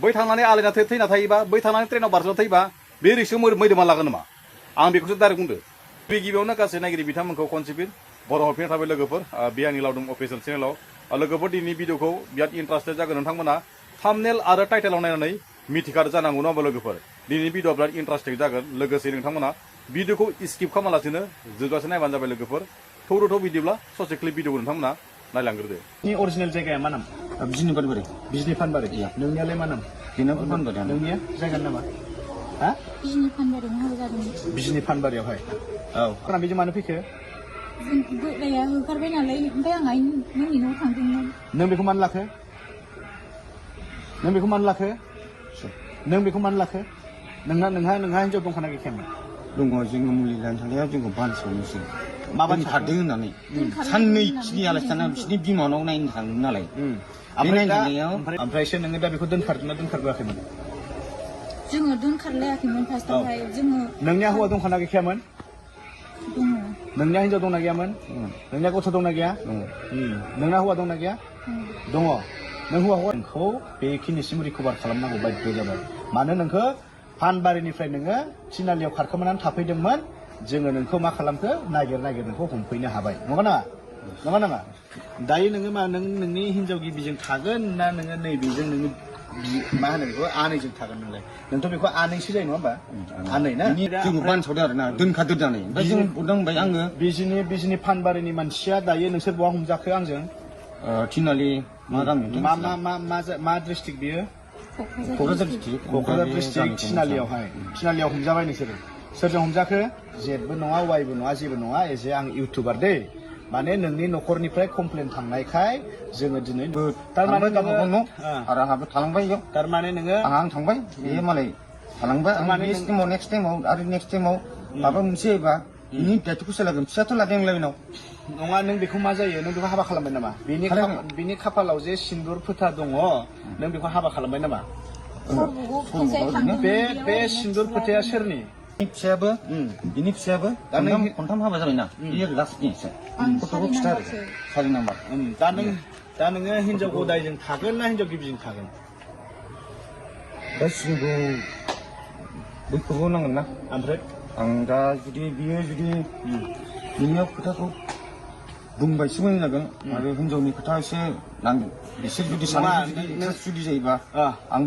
बै थांनानै आलायना थैना थायोबा बै थांनानै ट्रेनाव बारजों थैबा बे रिक्सखौ मैदोमा लागोन नामा आं बेखौसो डाइरेक्ट बुंदो गिबियावनो गासै नायगिरि बिथांमोनखौ खनसेफिन बर' हरफिनना थाबाय लोगोफोर बियानि लावदुम अफिसियेल चेनेलाव लोगोफोर दिनैनि भिडिअखौ बिराद इन्टारेस्टेड जागोन नोंथांमोना थाम्बनेल आरो टाइटेलाव नायनानै मिथिखार जानांगौ नङा लोगोफोर दिनैनि भिडिअआ बिराद इन्टारेस्टिं जागोन लोगोसे नोंथांमोना भिडिअखौ स्किप खालामालासिनो जोबजासे नायबानो जाबाय लोगोफोर थौ बिदिब्ला ससे क्लिप भिडिअखौ नोंथांमोना नायलांग्रोदो नि अरिजिनेल जायगाया मा नाम बिजनि फानबारि बिजनि फानबारि नोंनियालाय मा नाम बेनाबो फानबारि नोंनिया जायगानि नामा हा बिजनि फानबारियाव हाबा जादोंमोन बिजनि फानबारियावहाय औ खोना बेजों मानो फैखो बोराया होखारबाय नालाय ओमफ्राय आं नोंनि न'आव थांदोंमोन नों बेखौ मानो लाखो नों बेखौ मानो लाखो नों बेखौ मानो लाखो नोंहा हिन्जाव दंखाना गैखायामोन दङ जोङो मुलि लानो थांनाया जोंखौ बानस'नोसै माबानि खारदों होननानै साननै खिनि आलासि थानानै बिसिनि बिमानाव नायनो थांदों नालाय ओमफ्रायसो नोङो दा बेखौ दोनखारदोंना दोनखारबोआखैमोन जोङो दोनखारलायाखैमोन फार्स्टआवहाय जोङो नोंनिया हौवा दंखाना गैखायामोन दङ नोंनिया हिन्जाव दंना गैयामोन नोंनिया गथ' दंना गैया नोंना हौवा दंना गैया दङ नों हौवाखौ बेखिनिसिम रिकभार खालामनांगौ बाध्य जाबाय मानो नोंखौ फानबारिनिफ्राय नोङो थिनालियाव खारखोमानानै थाफैदोंमोन जोङो नोंखौ मा खालामखो नागिर नोंखौ हमफैनो हाबाय नङा नाङा दायो नोङो मा नोंनि हिन्जाव गिबिजों थागोन ना नोङो नैबेजों नोङो मा होनो बेखौ आनैजों थागोन नोंलाय नोंथ' बेखौ आनैसो जायो नङा होमबा आनै ना जोंखौ बानस'दों आरो ना दोनखादो दानै ओमफ्राय जों बुंबाय आङो बिजनि फानबारिनि मानसिया दायो नोंसोर बहा हमजाखो आंजों थिनालि मा गामि मा डिस्ट्रिक्ट बियो क'क्राझार डिस्ट्रिक्ट थिनालियाव हमजाबाय नोंसोरो सोरजों हमजाखो जेबो नङा वाइबो नङा जेबो नङा एज ए आं इउटुबार दै माने नोंनि न'खरनिफ्राय कमप्लेन थांनायखाय जोङो दिनै थारमाने आरो आंहाबो थालांबाय बेयाव थारमाने नोङो आं थांबाय बे मालाय थालांबाय नेक्स्ट टाइमाव माबा मोनसे एबा बिनि दायथ'खौ सोलागोन फिसाथ' लादों आंलाय बेनाव नङा नों बेखौ मा जायो नों बेखौ हाबा खालामबाय नामा बिनि खाफालाव जे सिन्दुर फोथा दङ नों बेखौ हाबा खालामबाय नामा बे सिन्दुर फोथाया सोरनि बिनि फिसायाबो खनथाम हाबा जाबायना बियो लास्टनिसो गथ'खौ खिथा आरो 4 नाम्बार दा नोङो हिन्जाव गदायजों थागोन ना हिन्जाव गिबिजों थागोन दा जोंखौ बैखौबो नांगोन ना ओमफ्राय आं दा बियो बिनियाव खोथाखौ बुंबायसो मोजां जागोन आरो हिन्जावनि खोथा एसे नांगोन बिसोर जुदि जायोबा आं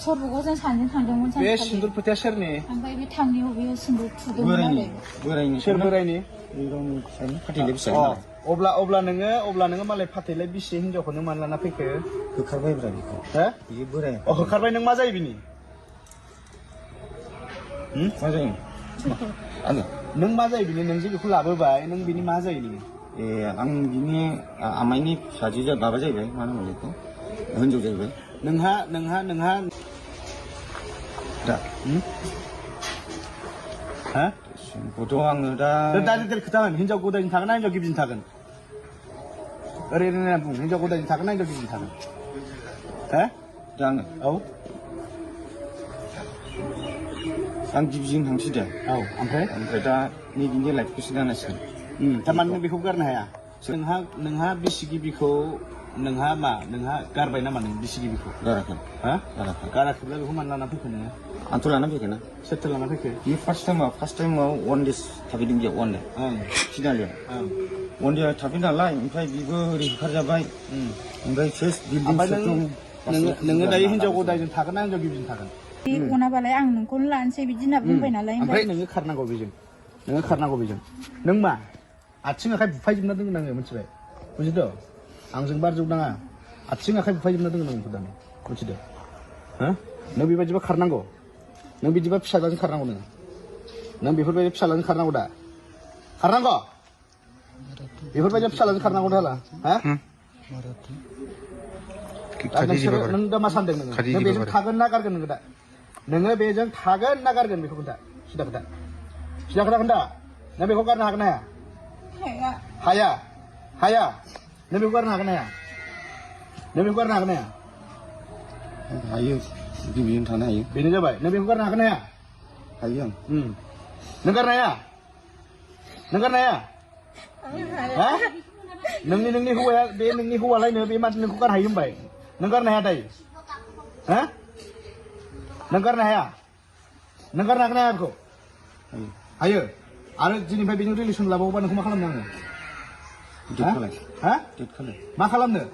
सरबगाव जों सानैजों थांदोंमोन बे सिन्दुर फोथाया सोरनि ओमफ्राय बे थांनायाव बेयो सिन्दुर थुदोंमोन बोरायनि सोर बोरायनि फाथैलाय फिसा अब्ला नोङो मालाय फाथैलाय बिसि हिन्जावखौ नों मानो लाना फैखो होखारबाय ब्रा बेखौ बियो बोराय होखारबाय नों मा जायो बिनि मा जायो आङो नों मा जायो बिनि नों जे बेखौ लाबोबाय नों बिनि मा जायो नोङो आं बिनि आमाइनि फिसाजो माबा जाहैबाय मा होनो बेखौ हिन्जाव जाहैबाय नोंहा दा गथ' आङो दा खोथा होन हिन्जाव गदायजों थागोन ना हिन्जाव गिबिजों थागोन ओरैनो बुं हिन्जाव गदायजों थागोन ना हिन्जाव गिबिजों थागोन दा आङो आं गिबिजों थांसै दे ओमफ्राय दा नैबेनि लाइफखौसो दानांसिगोन थारमाने नों बेखौ गारनो हाया नोंहा बिसि गिबिखौ नोंहा गारबाय नामा नों बिसि गिबिखौ गाराखैब्ला बेखौ मानो लाना फैखो नोङो आंथ' लाना फैखोना सोरथो लाना फैखो बे फार्स्ट टाइमाव 1 डेज थाफैदों बेयाव 1 डे थिनालियाव 1 डे थाफैदों नालाय ओमफ्राय बिबो ओरै होखारजाबाय ओमफ्राय सेस बिल्डिं नोङो दायो हिन्जाव गदायजों थागोन ना हिन्जाव गिबिजों थागोन बे अनाबालाय आं नोंखौनो लानोसै बिदि होनना बुंबाय नालाय ओमफ्राय नोङो खारनांगौ बेजों नों मा आथिं आखाइ बुफायजोबना दोङो नाङो मिथिबाय बुजिदो आंजों बारजोब नाङा आथिं आखाइ बुफायजोबना दोङो नोंखौ दानो मिथिदो नों बेबायदिबा खारनांगौ नों बिदिबा फिसाजों खारनांगौ नों बेफोरबायदि फिसाजों खारनांगौ दा बेफोरबायदि फिसाजों खारनांगौ दा नों दा मा सानदों नों बेजों थागोन ना गारगोन नोङो बेजों थागोन ना गारगोन बेखौ खोन्था सिदा खोन्था खोन्था नों बेखौ गारनो हागोन ना हाया नों बेखौ गारनो हागोन ना हायो गिबिजों थानो हायो बेनो जाबाय नों बेखौ गारनो हागोन ना हायो आं नों गारनो हाया नोंनि हौवाया बे नोंनि हौवालायनो बे मानसि नोंखौ गारनो हायो होनबाय नों गारनो हाया दायो Hah? Nang karena ya? Nang karena kena aku? Ayo. Ada jenis bayi bini relation lah bawa nang kumaha kalam nang. Dit khalai. Hah? Dit khalai. Ma kalam nang?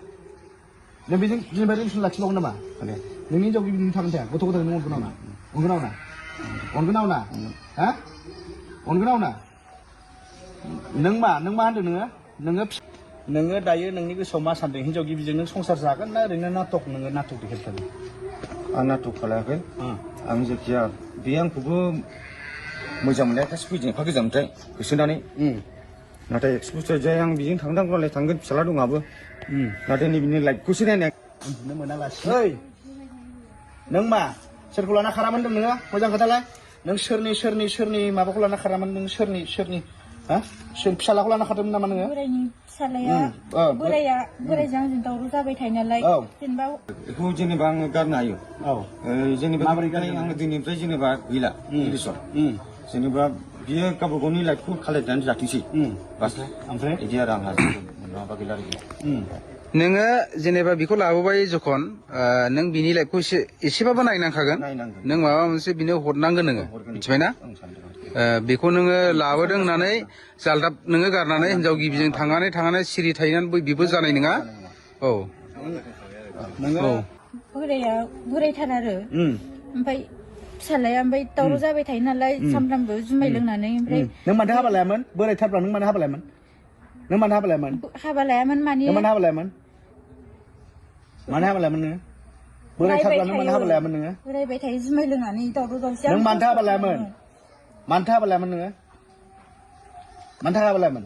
Nang bini jenis bayi relation lah cilok nama. Khalai. Nang ni jauh bini tangan teh. Goto goto nang kenau na. Kenau na. Kenau na. Hah? Kenau na. Nang ma handu nang dayo nang ni gosoआव मा सानदों हिनजाव गिबिजों नों संसार जागोन ना ओरैनो नाटक देखायखादों आं नाटक खालायाखै आं जायखिया बे आंखौबो मोजां मोननायखासो फैदों एफा गोजाननिफ्राय होसोनानै नाथाय एक्सपोजर जाय आं बेजों थांगोन फिसाला दं आबो नाथाय नैबेनि लाइफखौसो नायनाय उन्दुनो मोनालासिनो ओइ नों मा सोरखौ लाना खारामोन होनदों नोङो मोजां खोथालाय नों सोरनि माबाखौ लाना खारामोन नों सोरनि हा सोर फिसालाखौ लाना खारदोंमोन नामा नोङो बोरायनि फिसालाया बोरायजों आंजों दावराव जाबाय थायो नालाय जेनेबा बेखौ जेनेबा आङो गारनो हायो जेनेबा माबोरै गारनो आङो दिनैनिफ्राय जेनेबा गैला रिलेसन जेनेबा बियो गावबा गावनि लाइफखौ खालायनानै जाथोंसै बास ओमफ्राय बिदि आरो आंहा माबा गैला आरो नोङो जेनेबा बेखौ लाबोबाय जखन नों बिनि लाइफखौ एसेबाबो नायनांखागोन नों माबा मोनसे बिनो हरनांगोन नोङो मिथिबायना बेखौ नोङो लाबोदों होननानै जालदाब नोङो गारनानै हिनजाव गिबिजों थांनानै सिरि थाहैनानै बेबो जानाय नङा औ नोङो बोराया बोरायथार आरो ओमफ्राय फिसालाया ओमफ्राय दावराव जाबाय थायो नालाय सामफ्रामबो जुमाय लोंनानै ओमफ्राय नों मानो हाबा लायामोन बोरायथारब्ला नों मानो हाबा लायामोन हाबा लायामोन माने नों मानो हाबा लायामोन नोङो बोरायथारब्ला नों मानो हाबा लायामोन नोङो बोरायबाय थायो जुमाय लोंनानै दावराव दावसि नों मानो हाबा लायामोन नोङो मानो हाबा लायामोन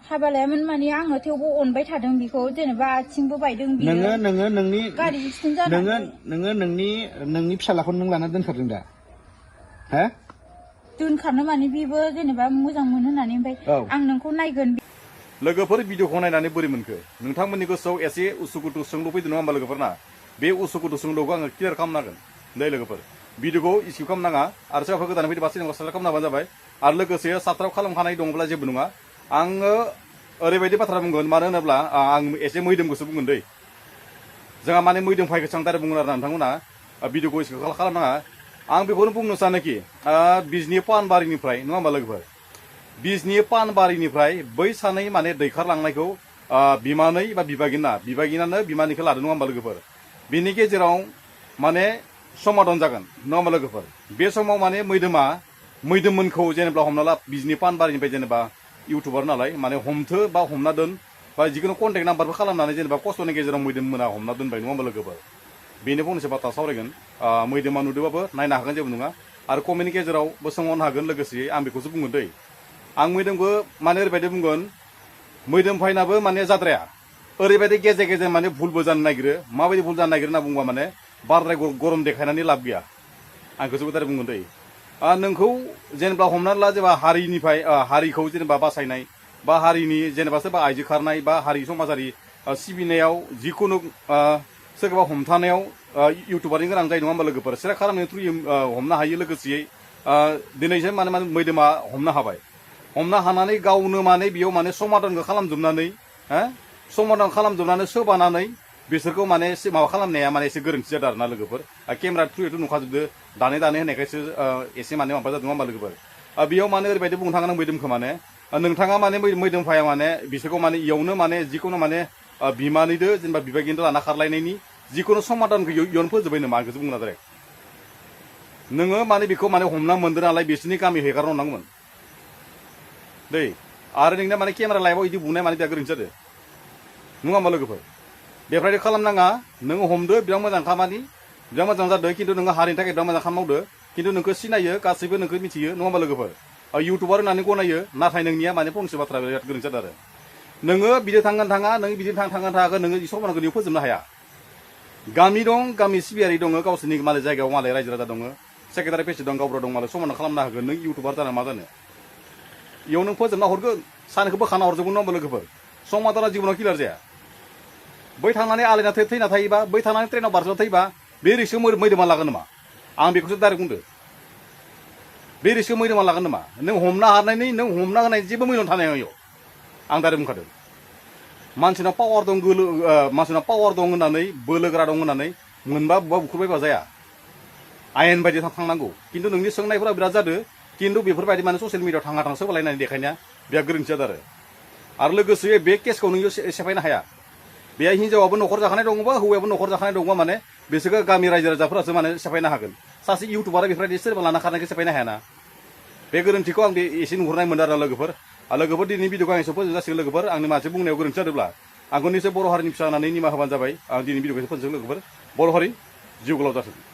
हाबा लायामोन माने आङो थेवबो अनबाय थादों बेखौ जेनेबा आथिंबो बायदों बियो नोङो नोंनि गारि एक्सिडेन्ट जानानै नोङो नोंनि फिसालाखौ नों लाना दोनखारदों दा हो दोनखारनो माने बेबो जेनेबा मोजां मोनो होननानै ओमफ्राय आं नोंखौ नायगोन लोगोफोर भिडिअखौ नायनानै बोरै मोनखो नोंथांमोननि गोसोआव एसे उसुखुथु सोंलु फैदों नङा होमबा लोगोफोरना बे उसुखुथु सोंलुखौ आङो क्लियार खालामनांगोन नै लोगोफोर भिडिअखौ स्किप खालामनाङा आरो सोरबाफोर गोदान फैदोंबा चेनेलखौ साबस्क्राइब खालामनाबानो जाबाय आरो लोगोसे साबस्क्राइब खालामखानाय दङब्ला जेबो नङा आङो ओरैबायदि बाथ्रा बुंगोन मानो होनोब्ला आं एसे मैदोमखौसो बुंगोन दै जोंहा माने मैदोम फायखौसो आं डाइरेक्ट बुंगोन आरो नोंथांमोना भिडिअखौ स्किप खालामनाङा आं बेखौनो बुंनो सानोखि बिजनि पानबारिनिफ्राय नङा होमबा लोगोफोर बिजनि पानबारिनिफ्राय बै सानै माने दैखारलांनायखौ बिमानै बा बिबागिनानो बिमानिखौ लादों नङा होमबा लोगोफोर बिनि गेजेराव माने समाधान जागोन नङा होमबा लोगोफोर बे समाव माने मैदोममोनखौ जेनेबा हमना ला बिजनि पानबारिनिफ्राय जेनेबा इउटुबार नालाय माने हमथो बा हमना दोन बा जिखुनु कन्टेक्ट नाम्बारबो खालामनानै जेनेबा खस्थ'नि गेजेराव मैदोममोना हमना दोनबाय नङा होमबा लोगोफोर बेनो फंनैसो बाथ्रा सावरायगोन मैदोमा नुदोंबाबो नायनो हागोन जेबो नङा आरो कमेन्टनि गेजेरावबो सोंहरनो हागोन लोगोसे आं बेखौसो बुंगोन दै आं मैदोमखौ माने ओरैबायदि बुंगोन मैदोम फायनाबो माने जाद्राया ओरैबायदि गेजेर गेजेर माने भुलबो जानो नागिरो माबायदि भुल जानो नागिरो होनना बुंबा माने बाराद्राय गरम देखायनानै लाब गैया आं गोसो दाइरेक्ट बुंगोन दै नोंखौ जेनेबा हमनानै ला जेनेबा हारिखौ जेनेबा बासायनाय बा हारिनि जेनेबा सोरबा आइजो खारनाय बा हारि समाजारि सिबिनायाव जिखुनु सोरखौबा हमथानायाव इउटुबारनि गोनां जायो नङा होमबा लोगोफोर सेरा खालामनाय थ्रुयै हमनो हायो लोगोसेयै दिनैसो माने मैदोमा हमनो हाबाय हमनो हानानै गावनो माने बेयाव माने समाधानखौ खालामजोबनानै सोबानानै बिसोरखौ माने माबा खालामनाया माने एसे गोरोन्थि जादों आरोना लोगोफोर केमेरा थ्रुयैथ' नुखाजोबदो दानै होनायखायसो एसे माने माबा जादों नङा होमबा लोगोफोर बेयाव माने ओरैबायदि बुंनो थाङो मैदोमखौ माने नोंथाङा माने मैदोम फाया माने बिसोरखौ माने इयावनो माने जिखुनु माने बिमानैदो जेनेबा बिबागिनदो लाना खारलायनायनि जिखुनु समाधानखौ इयावनो फोजोबबाय नामा आंखौसो बुंना डाइरेक्ट नोङो माने बेखौ माने हमना मोनदों नालाय बिसोरनि गामि हेगारना हरनांगौमोन दै आरो नोंना माने केमेरा लाइभआव बिदि बुंनाय माने बिराद गोरोन्थि जादों नङा होमबा लोगोफोर बेफोरबायदि खालामनाङा नोङो हमदो बिराद मोजां खामानि बिराद मोजां जादों खिन्थु नोङो हारिनि थाखाय बिराद मोजां खामानि मावदो खिन्थु नोंखौ सिनायो गासैबो नोंखौ मिथियो नङा होमबा लोगोफोर इउटुबार होननानै गनायो नाथाय नोंनिया माने फंसे बाथ्रा बिराद गोरोन्थि जादों आरो नोङो बिदि थांगोन थाङा नों बिदि थांगोन थाङाखै नोङो समानखौ नों फोजोबनो हाया गामि दं गामि सिबियारि दङ गावसोरनि मालाय जायगायाव मालाय रायजो राजा दङ सेक्रेटारि प्रेसिडेन्ट गावबुरा दं मालाय समाधान खालामनो हागोन नों इउटुबार जाना मा जानो इयाव नों फोजोबना हरगोन सानखौ बोखाना हरजोबगोन नङा होमबा लोगोफोर समाधाना जिबनाव क्लियार जाया बै थांनानै आलायना थैना थायोबा बै थांनानै ट्रेनाव बारस'ना थैबा बे रिक्सखौ मैदोमा लागोन नामा आं बेखौसो डाइरेक्ट बुंदो बे रिक्सखौ मैदोमा लागोन नामा नों हमना हानायनि नों हमना होनाय जेबो मैदोम थानाय इयाव आं डाइरेक्ट बुंखादों मानसिनाव पावार दं मानसिनाव पावार दं होननानै बोलोगोरा दं होननानै मोनबा बबेबा बुख्रुबबायबा जाया आयेन बायदि थांनांगौ खिन्थु नोंनि सोंनायफोरा बिराद जादों खिन्थु बेफोरबायदि माने ससियेल मिडियायाव थाङा थांसो बालायनानै देखायनाया बेहा गोरोन्थि जादों आरो लोगोसे बे केसखौ नोङो सेफायनो हाया बेहा हिनजावाबो न'खर जाखानाय दङबा हौवायाबो न'खर जाखानाय दङबा माने बिसोरखौ गामि रायजो राजाफोरासो माने सेफायनो हागोन सासे इउटुबारा बेफोरबायदि सोरबा लाना खारनायखौ सेफायनो हायाना बे गोरोन्थिखौ आं एसे नुहुरनाय मोनदों आरो लोगोफोर दिनै भिडिअखौ आं एसे फोजोब जासिगोन लोगोफोर आंनि मानसि बुंनायाव गोरोन्थि जादोंब्ला आंखौ निसय बर' हारिनि फिसा होननानै निमाहा होबानो जाबाय आं दिनै भिडिअखौ फोजोबगोन लोगोफोर बर' हारि जिउ गोलाव जाथों